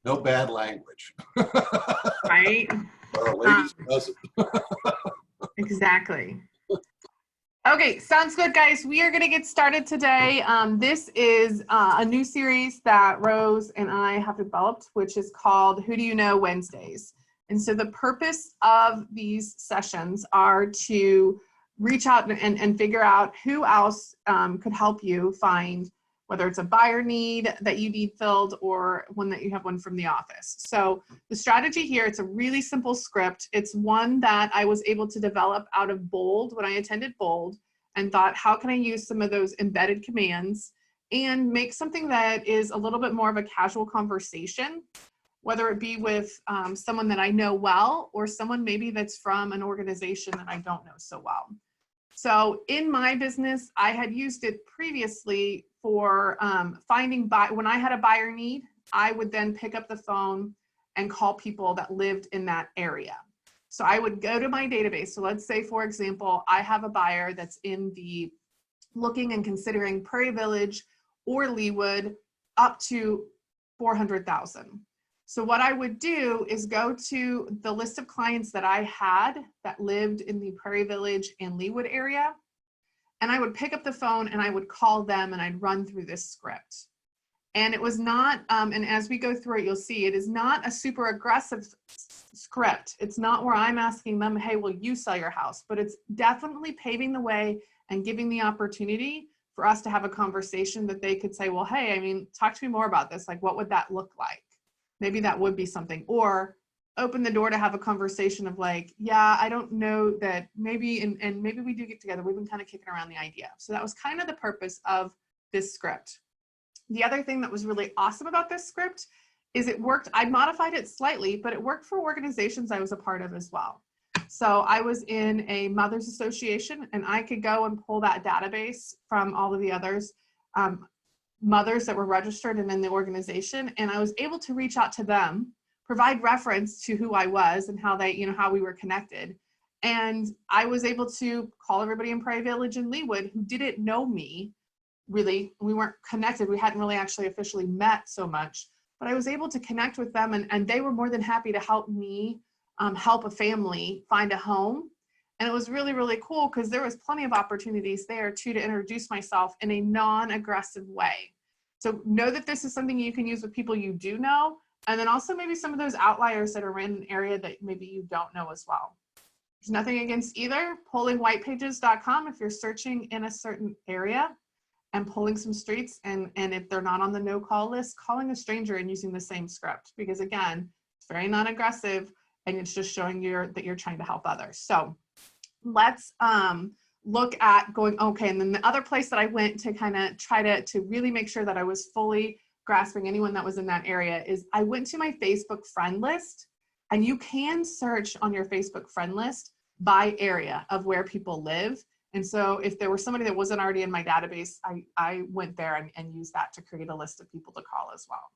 No bad language. Right? Ladies doesn't. Exactly. Okay, sounds good, guys. We are going to get started today. This is a new series that Rose and I have developed, which is called Who Do You Know Wednesdays. And so the purpose of these sessions are to reach out and figure out who else could help you find, whether it's a buyer need that you need filled or one that you have one from the office. So the strategy here, it's a really simple script. It's one that I was able to develop out of Bold when I attended Bold and thought, how can I use some of those embedded commands and make something that is a little bit more of a casual conversation, whether it be with someone that I know well or someone maybe that's from an organization that I don't know so well. So in my business, I had used it previously for finding when I had a buyer need, I would then pick up the phone and call people that lived in that area. So I would go to my database. So let's say, for example, I have a buyer that's in the looking and considering Prairie Village or Leawood up to 400,000. So what I would do is go to the list of clients that I had that lived in the Prairie Village and Leawood area, and I would pick up the phone and I would call them and I'd run through this script. And it was not, and as we go through it, you'll see it is not a super aggressive script. It's not where I'm asking them, hey, will you sell your house? But it's definitely paving the way and giving the opportunity for us to have a conversation that they could say, well, hey, I mean, talk to me more about this. Like, what would that look like? Maybe that would be something. Or open the door to have a conversation of like, yeah, I don't know that maybe, and maybe we do get together. We've been kind of kicking around the idea. So that was kind of the purpose of this script. The other thing that was really awesome about this script is it worked. I modified it slightly, but it worked for organizations I was a part of as well. So I was in a mothers association and I could go and pull that database from all of the others. Mothers that were registered and in the organization, and I was able to reach out to them, provide reference to who I was and how they, how we were connected. And I was able to call everybody in Prairie Village and Leawood who didn't know me, really. We weren't connected. We hadn't really actually officially met so much, but I was able to connect with them and they were more than happy to help me help a family find a home. And it was really, really cool because there was plenty of opportunities there too to introduce myself in a non-aggressive way. So know that this is something you can use with people you do know, and then also maybe some of those outliers that are in an area that maybe you don't know as well. There's nothing against either. Pullingwhitepages.com if you're searching in a certain area and pulling some streets, and if they're not on the no-call list, calling a stranger and using the same script, because again, it's very non-aggressive and it's just showing that you're trying to help others. So let's look at going, okay, and then the other place that I went to kind of try to really make sure that I was fully grasping anyone that was in that area is I went to my Facebook friend list, and you can search on your Facebook friend list by area of where people live. And so if there was somebody that wasn't already in my database, I went there and used that to create a list of people to call as well.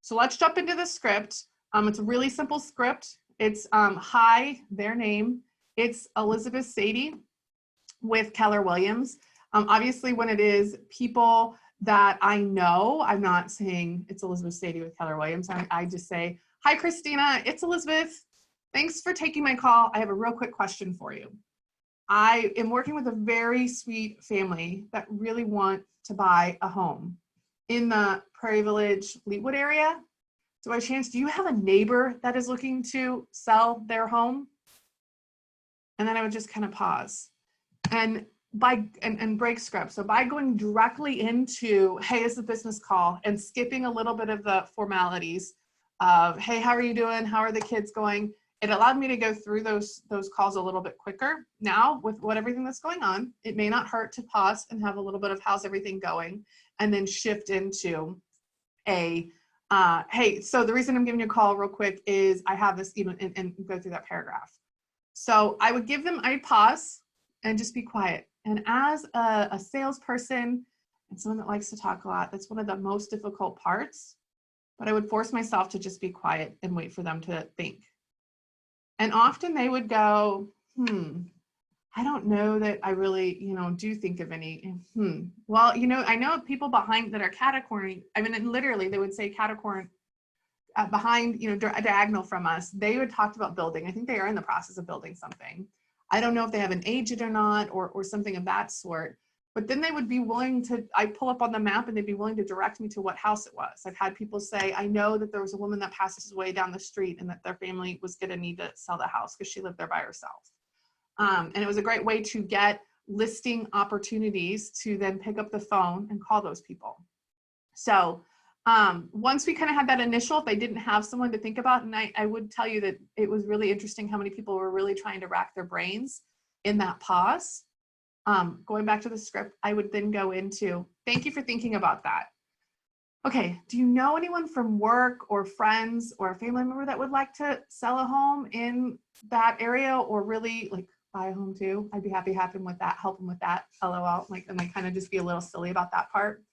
So let's jump into the script. It's a really simple script. It's hi, their name. It's Elizabeth Sadie with Keller Williams. Obviously, when it is people that I know, I'm not saying it's Elizabeth Sadie with Keller Williams. I just say, hi, Christina, it's Elizabeth. Thanks for taking my call. I have a real quick question for you. I am working with a very sweet family that really want to buy a home in the Prairie Village, Leawood area. So by chance, do you have a neighbor that is looking to sell their home? And then I would just kind of pause and break script. So by going directly into, hey, it's a business call, and skipping a little bit of the formalities of, hey, how are you doing? How are the kids going? It allowed me to go through those calls a little bit quicker. Now, with everything that's going on, it may not hurt to pause and have a little bit of how's everything going, and then shift into a, hey, so the reason I'm giving you a call real quick is I have this, and go through that paragraph. So I would give them, I'd pause and just be quiet. And as a salesperson and someone that likes to talk a lot, that's one of the most difficult parts. But I would force myself to just be quiet and wait for them to think. And often they would go, I don't know that I really, do think of any, Well, I know people behind that are catacorning. I mean, literally they would say behind, diagonal from us, they had talked about building. I think they are in the process of building something. I don't know if they have an agent or not, or something of that sort. But then they would be willing to, I pull up on the map and they'd be willing to direct me to what house it was. I've had people say, I know that there was a woman that passes away down the street and that their family was going to need to sell the house because she lived there by herself. And it was a great way to get listing opportunities to then pick up the phone and call those people. So once we kind of had that initial, if they didn't have someone to think about, and I would tell you that it was really interesting how many people were really trying to rack their brains in that pause. Going back to the script, I would then go into, thank you for thinking about that. Okay, do you know anyone from work or friends or a family member that would like to sell a home in that area, or really like buy a home too? I'd be happy helping with that, LOL, and kind of just be a little silly about that part.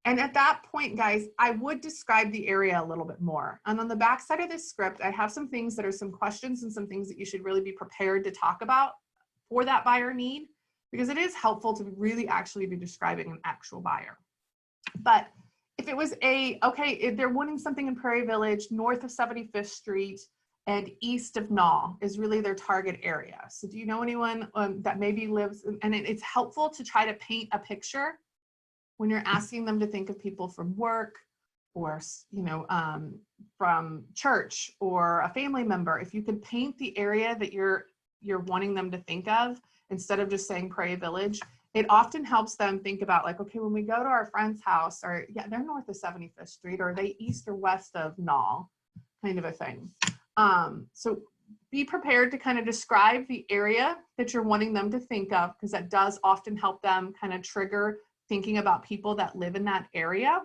And at that point, guys, I would describe the area a little bit more. And on the back side of this script, I have some things that are some questions and some things that you should really be prepared to talk about for that buyer need, because it is helpful to really actually be describing an actual buyer. But if it was if they're wanting something in Prairie Village, north of 75th Street and east of Knoll is really their target area. So do you know anyone that maybe lives, and it's helpful to try to paint a picture when you're asking them to think of people from work or, from church or a family member. If you could paint the area that you're wanting them to think of, instead of just saying Prairie Village, it often helps them think about like, okay, when we go to our friend's house, or yeah, they're north of 75th Street, or are they east or west of Knoll, kind of a thing. So be prepared to kind of describe the area that you're wanting them to think of, because that does often help them kind of trigger thinking about people that live in that area.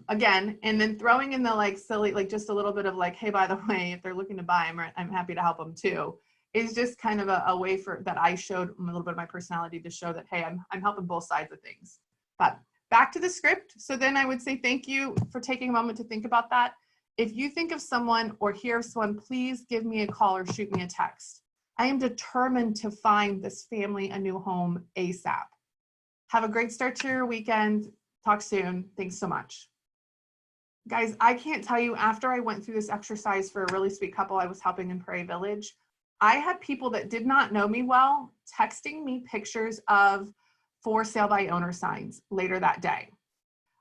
Again, and then throwing in the like silly, like just a little bit of like, hey, by the way, if they're looking to buy, I'm happy to help them too, is just kind of a way for that I showed a little bit of my personality to show that, hey, I'm helping both sides of things. But back to the script. So then I would say thank you for taking a moment to think about that. If you think of someone or hear of someone, please give me a call or shoot me a text. I am determined to find this family a new home ASAP. Have a great start to your weekend. Talk soon. Thanks so much. Guys, I can't tell you, after I went through this exercise for a really sweet couple I was helping in Prairie Village, I had people that did not know me well texting me pictures of for sale by owner signs later that day.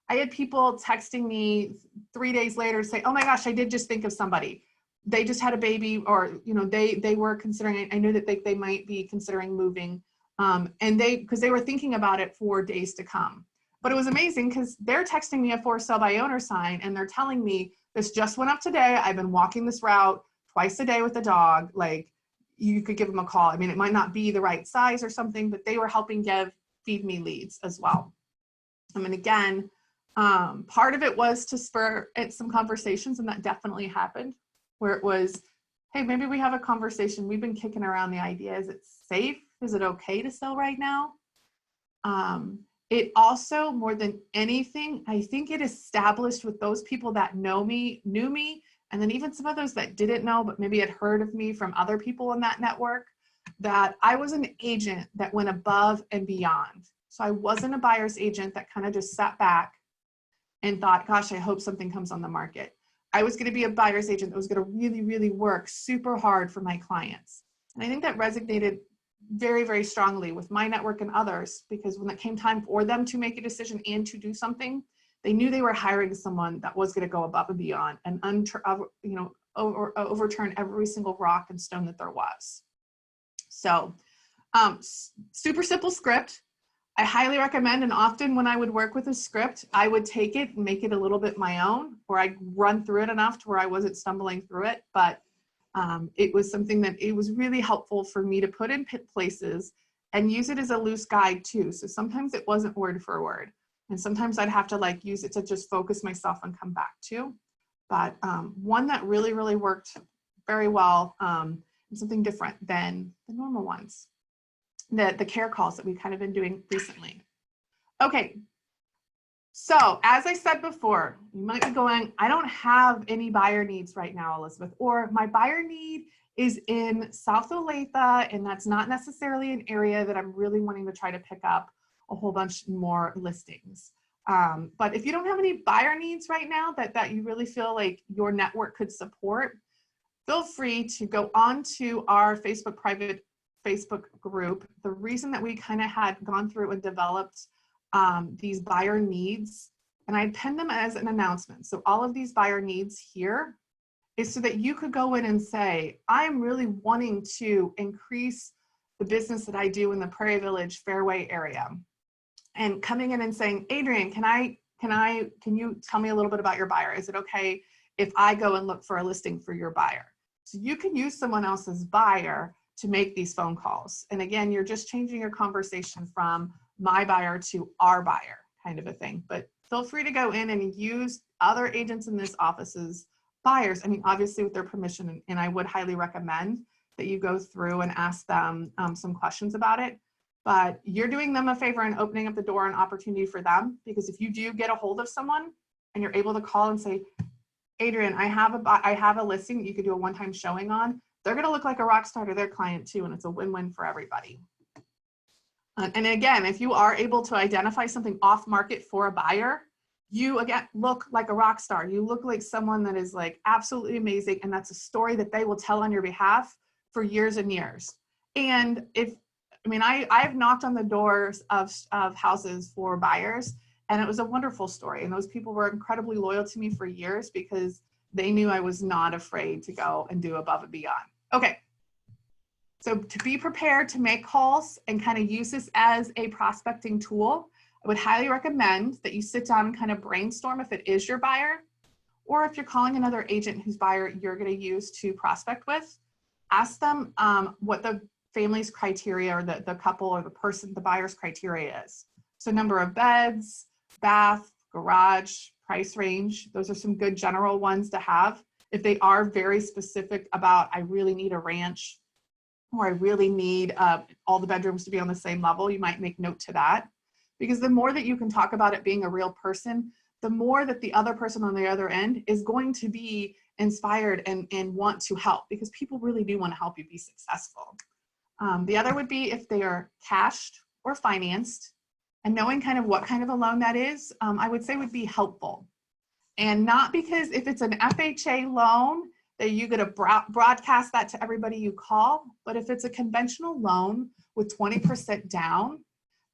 I had people texting me 3 days later to say, oh my gosh, I did just think of somebody. They just had a baby, or they were considering, I knew that they might be considering moving. And because they were thinking about it for days to come. But it was amazing because they're texting me a for sale by owner sign and they're telling me, this just went up today. I've been walking this route twice a day with the dog. Like, you could give them a call. I mean, it might not be the right size or something, but they were helping feed me leads as well. I mean, again, part of it was to spur some conversations, and that definitely happened, where it was, hey, maybe we have a conversation. We've been kicking around the idea, is it safe? Is it okay to sell right now? It also, more than anything, I think it established with those people that knew me, and then even some of those that didn't know, but maybe had heard of me from other people in that network, that I was an agent that went above and beyond. So I wasn't a buyer's agent that kind of just sat back and thought, gosh, I hope something comes on the market. I was going to be a buyer's agent that was going to really, really work super hard for my clients. And I think that resonated very, very strongly with my network and others, because when it came time for them to make a decision and to do something, they knew they were hiring someone that was going to go above and beyond and overturn every single rock and stone that there was. So super simple script. I highly recommend, and often when I would work with a script, I would take it and make it a little bit my own, or I'd run through it enough to where I wasn't stumbling through it. But it was something that it was really helpful for me to put in places and use it as a loose guide too. So sometimes it wasn't word for word, and sometimes I'd have to use it to just focus myself and come back to. But one that really, really worked very well, and something different than the normal ones, the care calls that we've kind of been doing recently. Okay. So as I said before, you might be going, I don't have any buyer needs right now, Elizabeth, or my buyer need is in South Olathe, and that's not necessarily an area that I'm really wanting to try to pick up a whole bunch more listings. But if you don't have any buyer needs right now that you really feel like your network could support, feel free to go on to our private Facebook group. The reason that we kind of had gone through and developed these buyer needs, and I pinned them as an announcement. So all of these buyer needs here is so that you could go in and say, I'm really wanting to increase the business that I do in the Prairie Village Fairway area. And coming in and saying, Adrian, can you tell me a little bit about your buyer? Is it okay if I go and look for a listing for your buyer? So you can use someone else's buyer to make these phone calls. And again, you're just changing your conversation from my buyer to our buyer kind of a thing. But feel free to go in and use other agents in this office's buyers. I mean, obviously with their permission, and I would highly recommend that you go through and ask them some questions about it. But you're doing them a favor and opening up the door and opportunity for them, because if you do get a hold of someone and you're able to call and say, Adrian, I have a listing that you could do a one-time showing on, they're going to look like a rock star to their client too, and it's a win-win for everybody. And again, if you are able to identify something off market for a buyer, you again look like a rock star. You look like someone that is like absolutely amazing, and that's a story that they will tell on your behalf for years and years. And I've knocked on the doors of houses for buyers, and it was a wonderful story. And those people were incredibly loyal to me for years because they knew I was not afraid to go and do above and beyond. Okay. So to be prepared to make calls and kind of use this as a prospecting tool, I would highly recommend that you sit down and kind of brainstorm if it is your buyer, or if you're calling another agent whose buyer you're going to use to prospect with, ask them what the family's criteria, or the couple or the buyer's criteria is. So number of beds, bath, garage, price range. Those are some good general ones to have. If they are very specific about, I really need a ranch, or I really need all the bedrooms to be on the same level, you might make note to that. Because the more that you can talk about it being a real person, the more that the other person on the other end is going to be inspired and want to help, because people really do want to help you be successful. The other would be if they are cashed or financed, and knowing kind of what kind of a loan that is, I would say would be helpful. And not because if it's an FHA loan that you get to broadcast that to everybody you call, but if it's a conventional loan with 20% down,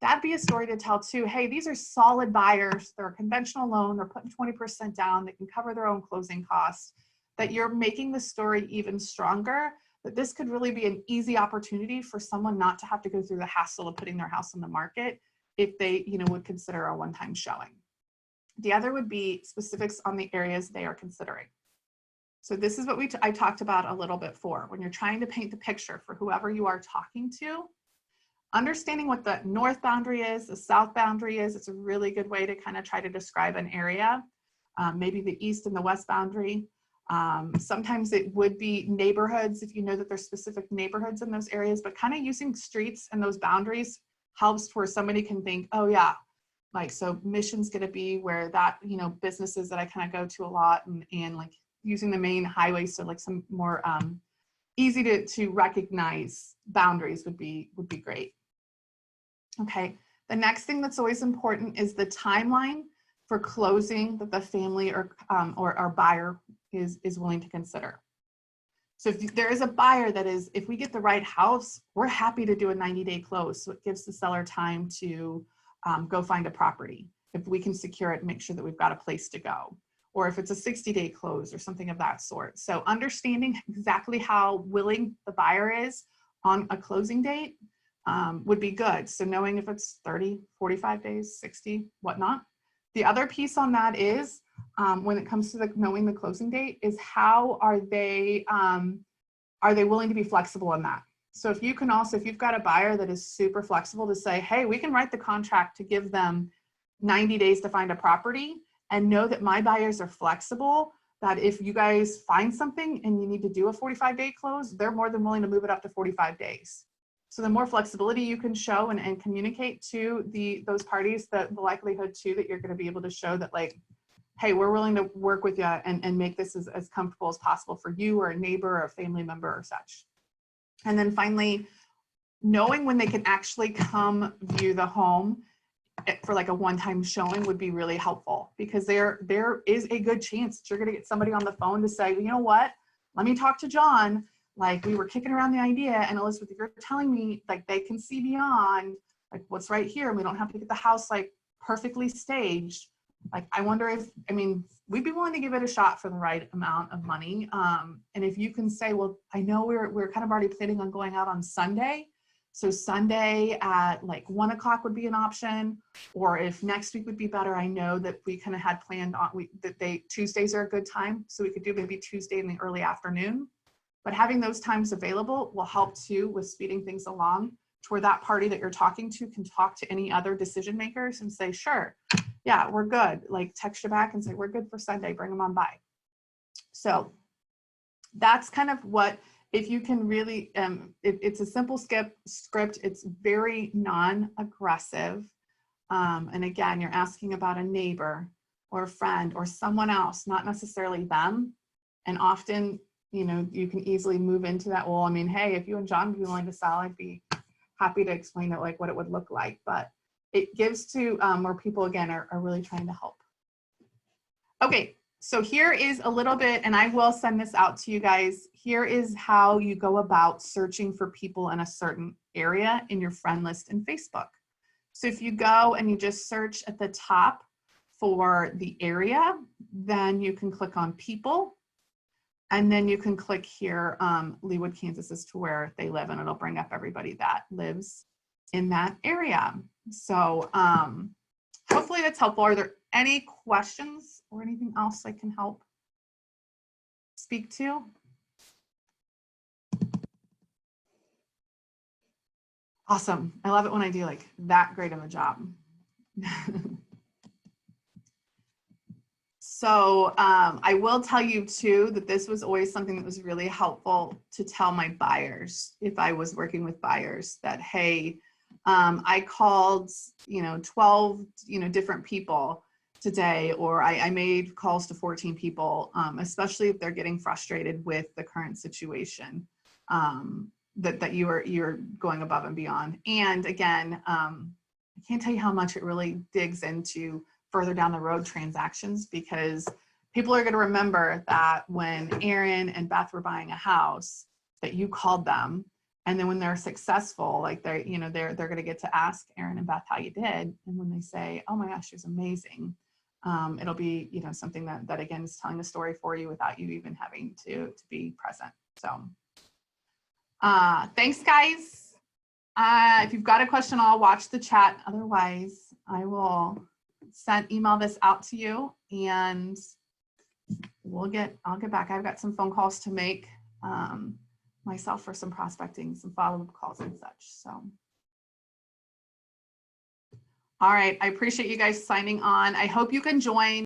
that'd be a story to tell too. Hey, these are solid buyers. They're a conventional loan. They're putting 20% down. They can cover their own closing costs. That you're making the story even stronger, that this could really be an easy opportunity for someone not to have to go through the hassle of putting their house on the market if they would consider a one-time showing. The other would be specifics on the areas they are considering. So this is what I talked about a little bit for. When you're trying to paint the picture for whoever you are talking to, understanding what the north boundary is, the south boundary is, it's a really good way to kind of try to describe an area. Maybe the east and the west boundary. Sometimes it would be neighborhoods if you know that there's specific neighborhoods in those areas, but kind of using streets and those boundaries helps where somebody can think, oh yeah, like, so Mission's going to be where that, businesses that I kind of go to a lot, and like using the main highways, so like some more easy to recognize boundaries would be great. Okay, the next thing that's always important is the timeline for closing that the family or our buyer is willing to consider. So if there is a buyer that is, if we get the right house, we're happy to do a 90-day close. So it gives the seller time to go find a property. If we can secure it and make sure that we've got a place to go. Or if it's a 60-day close or something of that sort. So understanding exactly how willing the buyer is on a closing date would be good. So knowing if it's 30, 45 days, 60, whatnot. The other piece on that is when it comes to knowing the closing date is how are they willing to be flexible on that? So if you've got a buyer that is super flexible to say, hey, we can write the contract to give them 90 days to find a property, and know that my buyers are flexible, that if you guys find something and you need to do a 45-day close, they're more than willing to move it up to 45 days. So the more flexibility you can show and communicate to those parties, the likelihood too that you're going to be able to show that, like, hey, we're willing to work with you and make this as comfortable as possible for you or a neighbor or a family member or such. And then finally, knowing when they can actually come view the home. for like a one-time showing would be really helpful, because there is a good chance that you're going to get somebody on the phone to say, you know what, let me talk to John. Like, we were kicking around the idea, and Elizabeth, if you're telling me like they can see beyond like what's right here, and we don't have to get the house like perfectly staged. Like, I wonder if, I mean, we'd be willing to give it a shot for the right amount of money. And if you can say, well, I know we're kind of already planning on going out on Sunday. So Sunday at like 1 o'clock would be an option, or if next week would be better. I know that we kind of had planned on Tuesdays are a good time. So we could do maybe Tuesday in the early afternoon, but having those times available will help too with speeding things along to where that party that you're talking to can talk to any other decision makers and say, sure, yeah, we're good. Like, text you back and say, we're good for Sunday, bring them on by. So that's kind of what, if you can really, it's a simple script. It's very non-aggressive. And again, you're asking about a neighbor or a friend or someone else, not necessarily them. And often, you know, you can easily move into that. Well, I mean, hey, if you and John would be willing to sell, I'd be happy to explain it, like what it would look like. But it gives to where people, again, are really trying to help. Okay, so here is a little bit, and I will send this out to you guys. Here is how you go about searching for people in a certain area in your friend list in Facebook. So if you go and you just search at the top for the area, then you can click on people. And then you can click here, Leawood, Kansas, as to where they live, and it'll bring up everybody that lives in that area. So hopefully that's helpful. Are there any questions or anything else I can help speak to? Awesome. I love it when I do like that great of a job. So I will tell you too that this was always something that was really helpful to tell my buyers if I was working with buyers that, hey, I called, 12, different people today, or I made calls to 14 people, especially if they're getting frustrated with the current situation, that you're going above and beyond. And again, I can't tell you how much it really digs into further down the road transactions, because people are going to remember that when Aaron and Beth were buying a house, that you called them, and then when they're successful, like they're going to get to ask Aaron and Beth how you did, and when they say, oh my gosh, she was amazing, it'll be something that again is telling a story for you without you even having to be present. So thanks, guys. If you've got a question, I'll watch the chat. Otherwise, I will email this out to you, and I'll get back. I've got some phone calls to make myself for some prospecting, some follow-up calls and such. So, all right. I appreciate you guys signing on. I hope you can join.